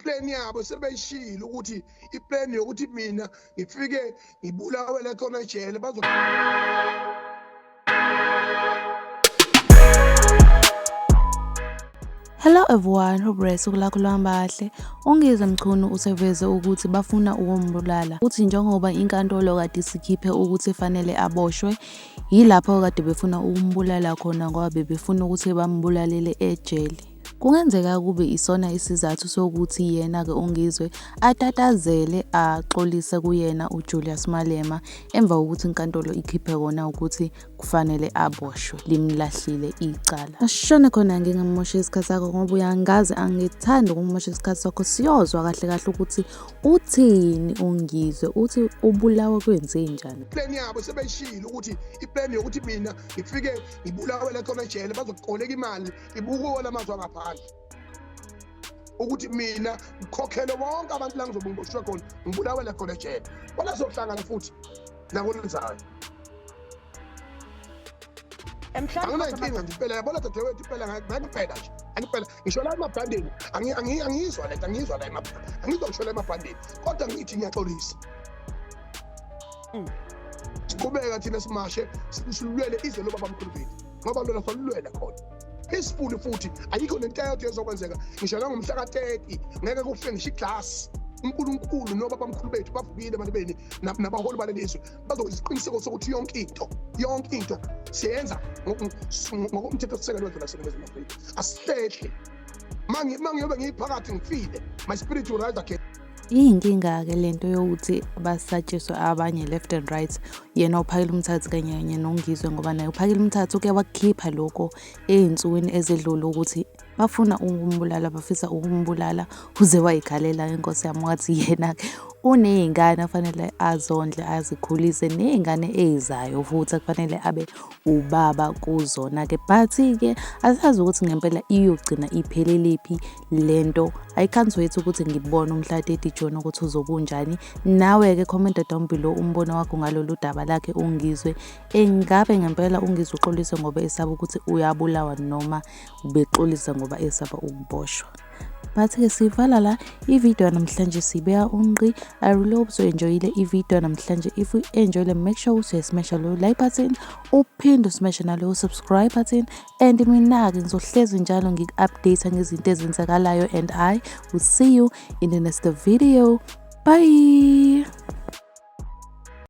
iplan yabo sebeyishilo ukuthi iplan yokuthi mina ngifike ngibulawele khona ejele Hello everyone, Hobres ukulakho lwambahle. Ungizwe Mchunu useveze ukuthi bafuna ukumbulala. Uthi njengoba inkantolo kade isikhiphe ukuthi efanele aboshwe, yilapho kade befuna ukumbulala khona ngoba bebefuna ukuthi bambulalele ejele. Kungenzeka kube isona isizathu sokuthi yena ke Ungizwe atatazele axolise kuyena uJulius Malema emva kokuthi inkantolo ikhiphe kona ukuthi kufanele aboshwe, limlahlile icala. Asishone khona ngingamosha isikhathi sakho ngoba uyangazi angithandi ukumosha isikhathi sakho. Siyozwa kahle kahle ukuthi uthini Ungizwe, uthi ubulawa kwenze njani. Plan yabo sebeyishilo ukuthi iplan yokuthi mina ngifike ngibulawele khona ejele bazokoleka imali ibukuwo lamazwe ngaphandle ukuthi mina ngikhokhele wonke abantu la ngizobe ngiboshwe khona ngibulawele khona ejele bona sokuhlangana futhi nakonenzayo. Angina ngipela yabona dadewethu iphela ngakuphela nje angiphela ngisho la emabhandeni angizwa lento angizwa la emabhandeni angizwa ngisho la emabhandeni kodwa ngithi ngiyaxolisa. Siqhubeka thina simashe silulwele izwe loba bamkhulu bethu ngoba lona solulwele khona peaceful futhi ayikho nento eyodwa ezokwenzeka ngisho la ngomhla ka-30 ngeke kufike ngisho iglass uNkulunkulu noba bamkhulu bethu bavukile abantu beni nabaholi balelizwe bazosiqiniseko sokuthi yonke into siyenza ngokomthetho sisekelo wethu laseNingizimu Afrika. Asihlehli mangiyobe ngiphakathi ngifile my spirit will rise again. Iyinkinga ke lento yokuthi basatshiswe abanye left and right, yena uphakile umthathu kanye noNgizwe ngoba naye uphakile umthathu ke wakhipha lokho ey'nsukwini ezedlule ukuthi bafuna ukumbulala, bafisa ukumbulala uze wayikhalela inkosi yami wathi yena uney'ngane afanele azondle azikhulise ney'ngane ezayo futhi kufanele abe ubaba kuzona-ke. But-ke asazi ukuthi ngempela iyogcina ipheleliphi lento. I can't wait ukuthi ngibone umhla 30 June ukuthi uzobunjani. Nawe-ke comment down below umbono wakho ngalolu daba lakhe Ungizwe. Engabe ngempela Ungizwe uxolise ngoba esaba ukuthi uyabulawa noma ubexolisa ngoba esaba ukuboshwa. But-ke sivala la ivideo namhlanje sibeka unqi. I really hope so enjoyile ivideo namhlanje. If you enjoyed, make sure you smash lo like button, uphinde smash nalo subscribe button, and mina-ke ngizohlezi njalo ngik-update ngezinto ezenzakalayo, and I will see you in the next video. Bye.